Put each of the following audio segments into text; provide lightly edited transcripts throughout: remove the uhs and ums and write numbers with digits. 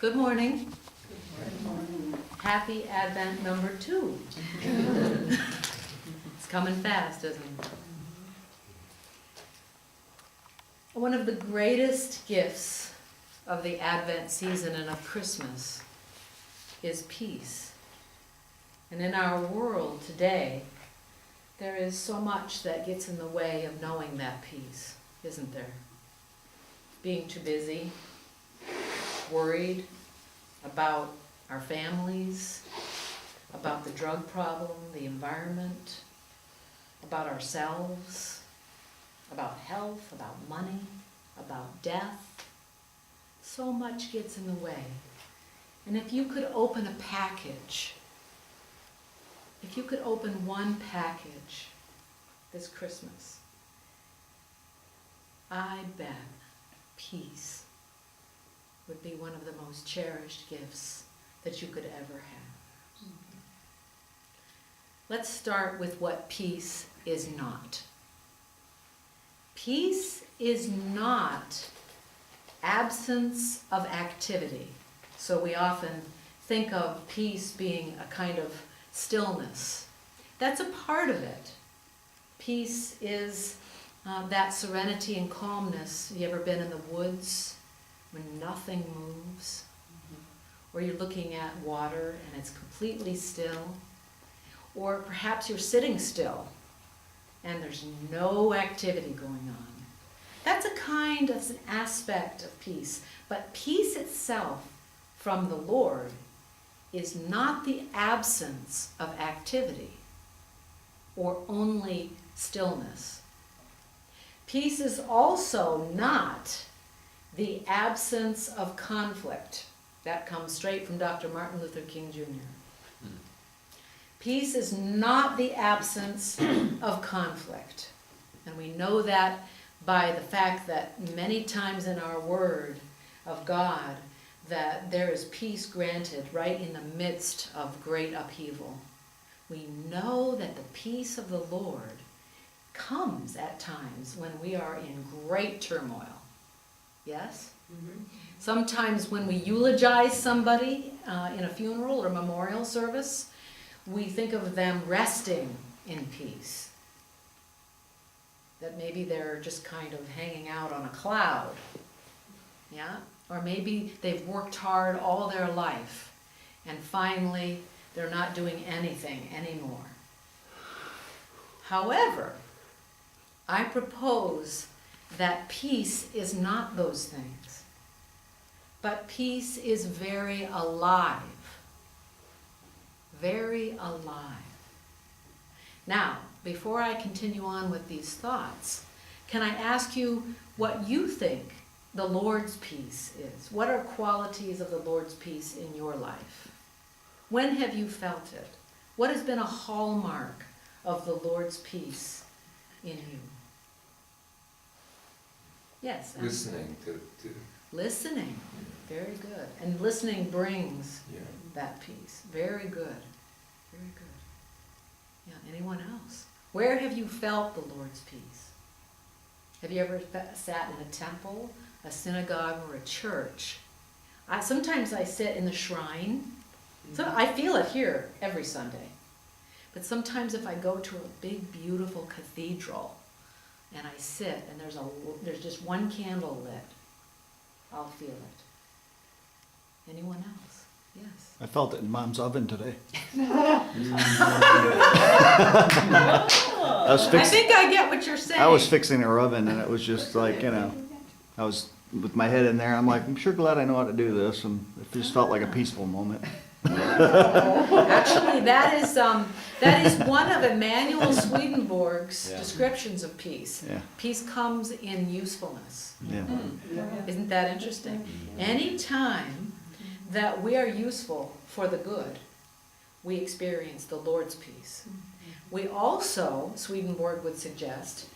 Good morning. Good morning. Happy Advent number 2. It's coming fast, isn't it? One of the greatest gifts of the Advent season and of Christmas is peace. And in our world today, there is so much that gets in the way of knowing that peace, isn't there? Being too busy, worried about our families, about the drug problem, the environment, about ourselves, about health, about money, about death. So much gets in the way. And if you could open a package, if you could open one package this Christmas, I bet peace would be one of the most cherished gifts that you could ever have. Let's start with what peace is not. Peace is not absence of activity. So we often think of peace being a kind of stillness. That's a part of it. Peace is that serenity and calmness. Have you ever been in the woods when nothing moves? Or you're looking at water and it's completely still? Or perhaps you're sitting still and there's no activity going on. That's an aspect of peace. But peace itself from the Lord is not the absence of activity or only stillness. Peace is also not the absence of conflict. That comes straight from Dr. Martin Luther King Jr. Peace is not the absence of conflict. And we know that by the fact that many times in our Word of God, that there is peace granted right in the midst of great upheaval. We know that the peace of the Lord comes at times when we are in great turmoil. Yes? Mm-hmm. Sometimes when we eulogize somebody in a funeral or memorial service, we think of them resting in peace. That maybe they're just kind of hanging out on a cloud. Yeah? Or maybe they've worked hard all their life and finally they're not doing anything anymore. However, I propose that peace is not those things, but peace is very alive. Very alive. Now, before I continue on with these thoughts, can I ask you what you think the Lord's peace is? What are qualities of the Lord's peace in your life? When have you felt it? What has been a hallmark of the Lord's peace in you? Yes? Listening to Listening. Very good. And listening brings that peace. Very good. Very good. Yeah, anyone else? Where have you felt the Lord's peace? Have you ever sat in a temple, a synagogue, or a church? Sometimes I sit in the shrine. So I feel it here every Sunday. But sometimes if I go to a big, beautiful cathedral and I sit and there's just one candle lit, I'll feel it. Anyone else? Yes. I felt it in Mom's oven today. I think I get what you're saying. I was fixing her oven and it was just like, I was with my head in there. I'm like, I'm sure glad I know how to do this. And it just felt like a peaceful moment. Actually, that is one of Emanuel Swedenborg's descriptions of peace. Yeah. Peace comes in usefulness. Yeah. Isn't that interesting? Any time that we are useful for the good, we experience the Lord's peace. We also, Swedenborg would suggest,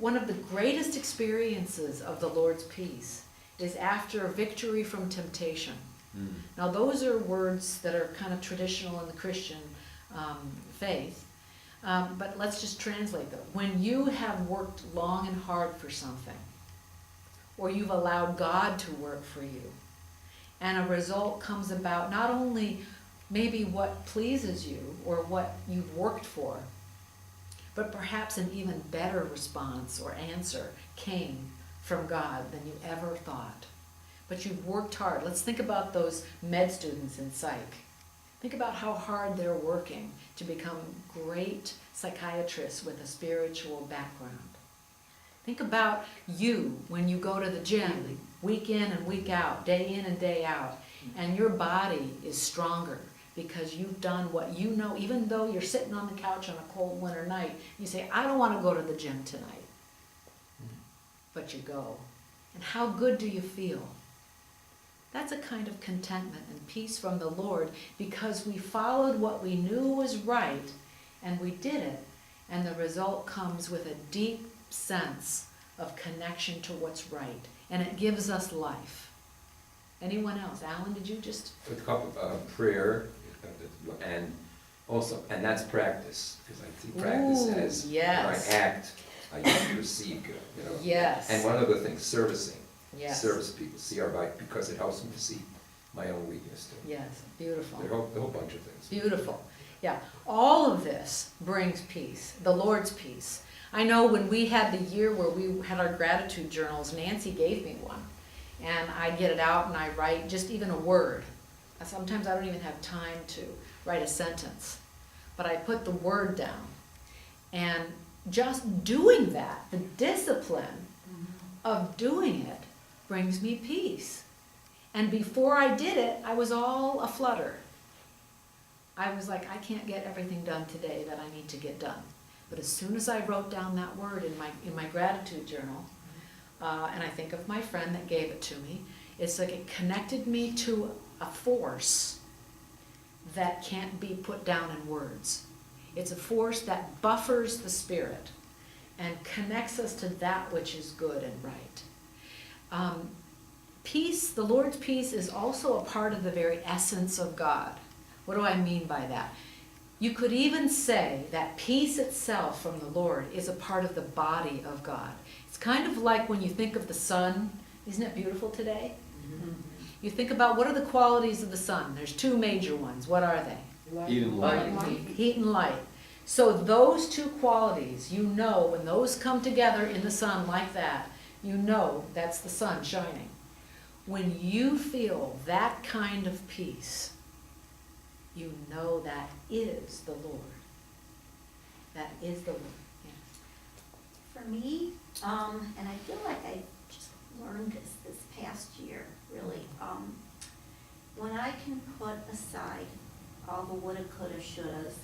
one of the greatest experiences of the Lord's peace is after victory from temptation. Now those are words that are kind of traditional in the Christian faith, but let's just translate them. When you have worked long and hard for something, or you've allowed God to work for you, And a result comes about not only maybe what pleases you or what you've worked for, but perhaps an even better response or answer came from God than you ever thought. But you've worked hard. Let's think about those med students in psych. Think about how hard they're working to become great psychiatrists with a spiritual background. Think about you when you go to the gym, week in and week out, day in and day out, and your body is stronger because you've done what you know, even though you're sitting on the couch on a cold winter night, you say, I don't want to go to the gym tonight. But you go. And how good do you feel? That's a kind of contentment and peace from the Lord because we followed what we knew was right and we did it, and the result comes with a deep sense of connection to what's right, and it gives us life. Anyone else? Alan, did you just? With a couple prayer, and also, and that's practice, because I see practice Ooh, as yes. when I act, I used to receive good, you know. Yes. And one other thing, servicing. Yes. Service people, see our body, because it helps them to see my own weakness too. Yes, beautiful. There are a whole bunch of things. Beautiful. Yeah, all of this brings peace, the Lord's peace. I know when we had the year where we had our gratitude journals, Nancy gave me one. And I get it out and I write just even a word. Sometimes I don't even have time to write a sentence. But I put the word down. And just doing that, the discipline of doing it, brings me peace. And before I did it, I was all aflutter. I was like, I can't get everything done today that I need to get done. But as soon as I wrote down that word in my gratitude journal, and I think of my friend that gave it to me, it's like it connected me to a force that can't be put down in words. It's a force that buffers the spirit and connects us to that which is good and right. Peace, the Lord's peace, is also a part of the very essence of God. What do I mean by that? You could even say that peace itself from the Lord is a part of the body of God. It's kind of like when you think of the sun. Isn't it beautiful today? Mm-hmm. You think about what are the qualities of the sun. There's two major ones. What are they? Heat and light. Heat and light. So those two qualities, you know, when those come together in the sun like that, you know that's the sun shining. When you feel that kind of peace, you know that is the Lord. That is the Lord. Yes. For me, and I feel like I just learned this past year, really, when I can put aside all the woulda, coulda, shouldas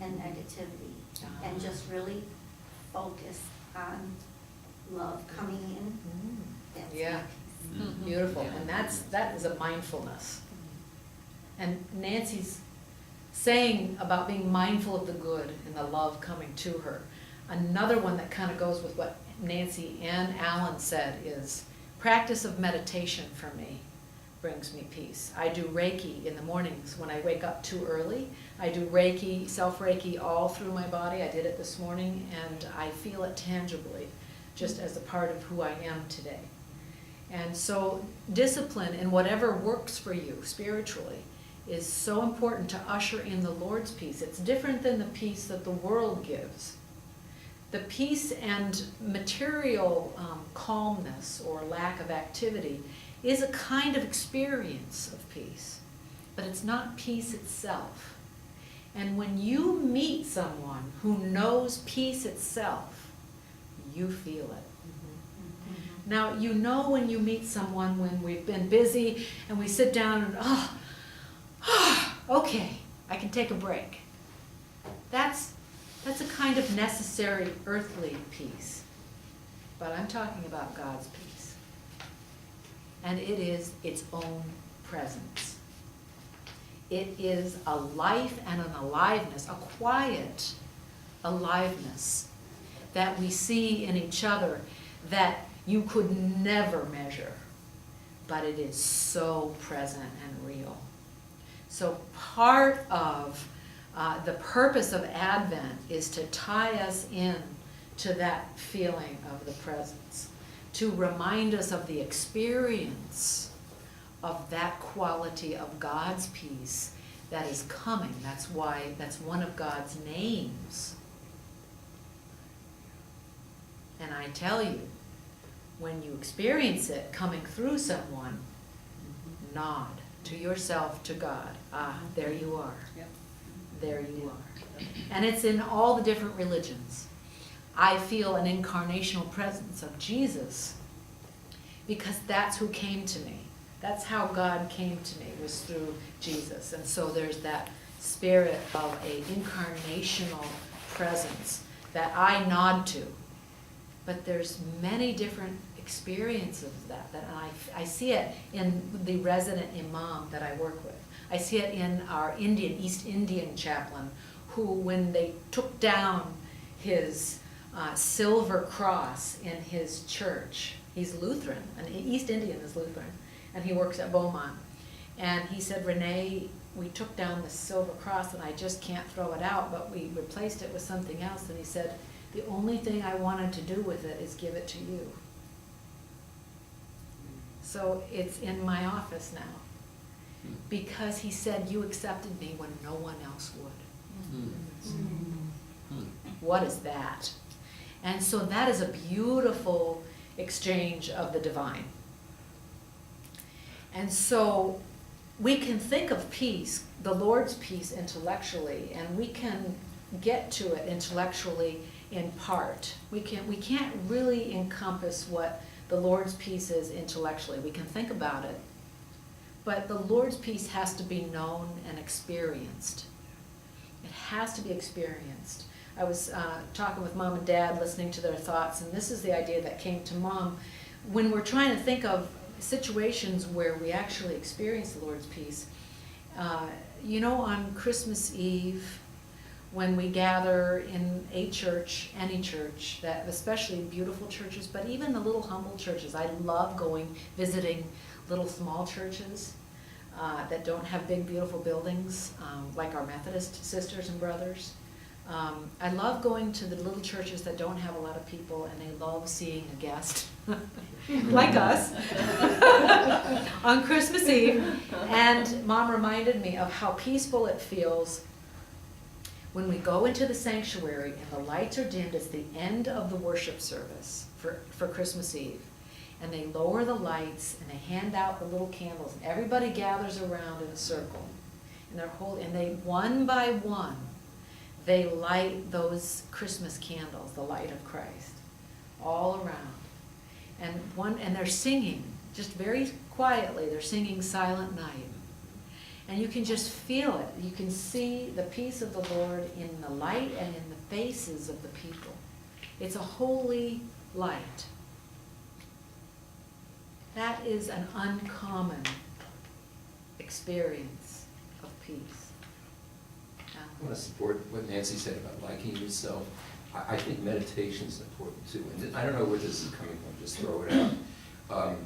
and negativity and just really focus on love coming in, that's Yeah. my peace. Mm-hmm. Beautiful. And that is a mindfulness. And Nancy's saying about being mindful of the good and the love coming to her. Another one that kind of goes with what Nancy and Alan said is practice of meditation for me brings me peace. I do Reiki in the mornings when I wake up too early. I do Reiki, self-Reiki all through my body. I did it this morning and I feel it tangibly just as a part of who I am today. And so discipline in whatever works for you spiritually is so important to usher in the Lord's peace. It's different than the peace that the world gives. The peace and material calmness or lack of activity is a kind of experience of peace, but it's not peace itself. And when you meet someone who knows peace itself, you feel it. Now, you know when you meet someone when we've been busy and we sit down and, okay, I can take a break. That's a kind of necessary earthly peace. But I'm talking about God's peace. And it is its own presence. It is a life and an aliveness, a quiet aliveness that we see in each other that you could never measure, but it is so present and real. So part of the purpose of Advent is to tie us in to that feeling of the presence, to remind us of the experience of that quality of God's peace that is coming. That's why, that's one of God's names. And I tell you, when you experience it coming through someone, nod to yourself, to God. Ah, there you are. Yep. There you are. And it's in all the different religions. I feel an incarnational presence of Jesus because that's who came to me. That's how God came to me, was through Jesus. And so there's that spirit of a incarnational presence that I nod to. But there's many different experiences of that I see it in the resident imam that I work with. I see it in our East Indian chaplain, who, when they took down his silver cross in his church, he's Lutheran, and East Indian is Lutheran, and he works at Beaumont. And he said, Renee, we took down the silver cross and I just can't throw it out, but we replaced it with something else. And he said, the only thing I wanted to do with it is give it to you. So it's in my office now. Because he said, you accepted me when no one else would. What is that? And so that is a beautiful exchange of the divine. And so we can think of peace, the Lord's peace, intellectually, and we can get to it intellectually in part. We can't really encompass what the Lord's peace is intellectually. We can think about it, but the Lord's peace has to be known and experienced. It has to be experienced. I was talking with Mom and Dad, listening to their thoughts, and this is the idea that came to Mom. When we're trying to think of situations where we actually experience the Lord's peace, you know, on Christmas Eve, when we gather in a church, any church, that especially beautiful churches, but even the little humble churches. I love going, visiting little small churches that don't have big, beautiful buildings, like our Methodist sisters and brothers. I love going to the little churches that don't have a lot of people, and they love seeing a guest, like us, on Christmas Eve. And Mom reminded me of how peaceful it feels when we go into the sanctuary and the lights are dimmed. It's the end of the worship service for Christmas Eve. And they lower the lights and they hand out the little candles, and everybody gathers around in a circle. And they, one by one, they light those Christmas candles, the light of Christ, all around. And they're singing, just very quietly, they're singing Silent Night. And you can just feel it. You can see the peace of the Lord in the light and in the faces of the people. It's a holy light. That is an uncommon experience of peace. I want to support what Nancy said about liking yourself. I think meditation is important too. And I don't know where this is coming from, just throw it out.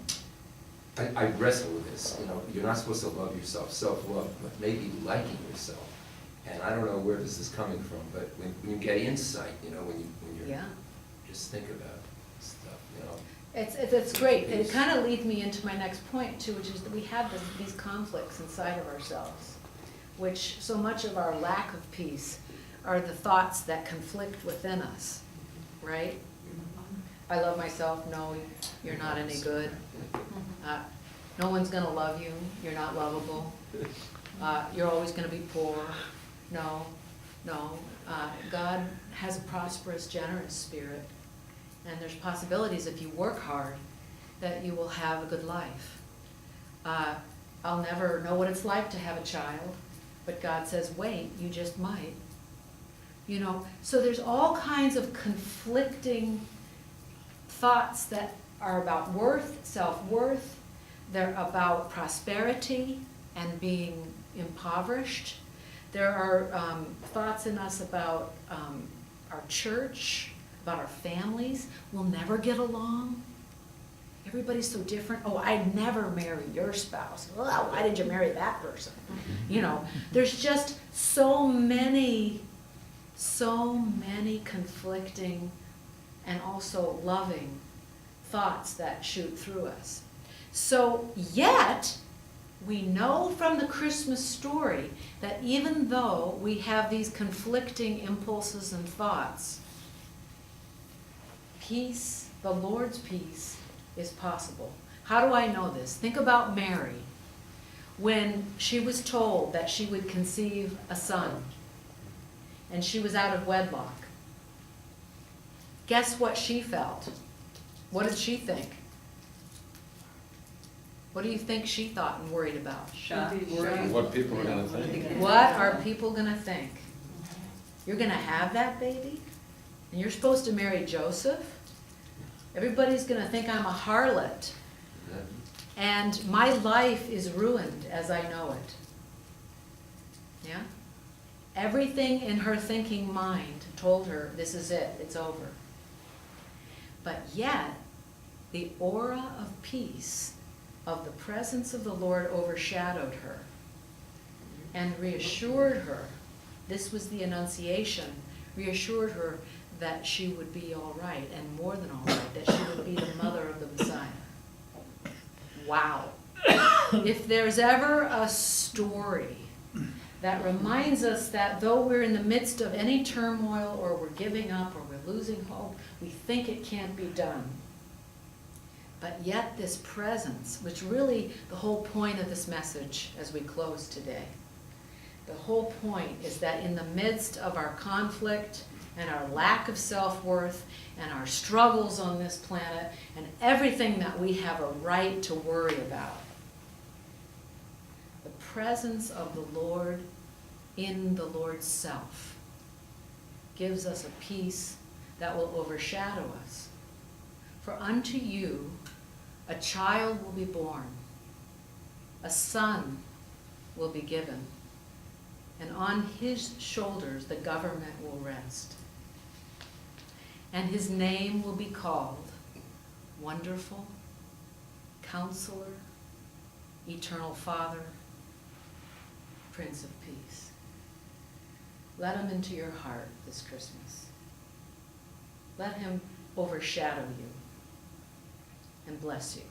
I wrestle with this. You know, you're not supposed to love yourself, self-love, but maybe liking yourself. And I don't know where this is coming from, but when you get insight, you know, when you're just think about stuff, you know. It's great. It kind of leads me into my next point too, which is that we have these conflicts inside of ourselves, which so much of our lack of peace are the thoughts that conflict within us, right? I love myself. No, you're not any good. No one's going to love you. You're not lovable. You're always going to be poor. No. God has a prosperous, generous spirit. And there's possibilities if you work hard that you will have a good life. I'll never know what it's like to have a child, but God says, wait, you just might. You know, so there's all kinds of conflicting thoughts that are about worth, self-worth. They're about prosperity and being impoverished. There are thoughts in us about our church, about our families. We'll never get along. Everybody's so different. Oh, I'd never marry your spouse. Well, why did you marry that person? You know, there's just so many conflicting and also loving thoughts that shoot through us. So yet, we know from the Christmas story that even though we have these conflicting impulses and thoughts, peace, the Lord's peace, is possible. How do I know this? Think about Mary. When she was told that she would conceive a son, and she was out of wedlock, guess what she felt? What did she think? What do you think she thought and worried about? What people are gonna think. What are people gonna think? You're gonna have that baby? And you're supposed to marry Joseph? Everybody's gonna think I'm a harlot. And my life is ruined as I know it. Yeah? Everything in her thinking mind told her, this is it, it's over. But yet, the aura of peace, of the presence of the Lord overshadowed her and reassured her, this was the Annunciation, reassured her that she would be all right, and more than all right, that she would be the mother of the Messiah. Wow. If there's ever a story that reminds us that though we're in the midst of any turmoil, or we're giving up, or we're losing hope, we think it can't be done. But yet this presence, which really the whole point of this message as we close today, the whole point is that in the midst of our conflict and our lack of self-worth and our struggles on this planet and everything that we have a right to worry about, the presence of the Lord in the Lord's self gives us a peace that will overshadow us. For unto you a child will be born, a son will be given, and on his shoulders the government will rest. And his name will be called Wonderful, Counselor, Eternal Father, Prince of Peace. Let him into your heart this Christmas. Let him overshadow you and bless you.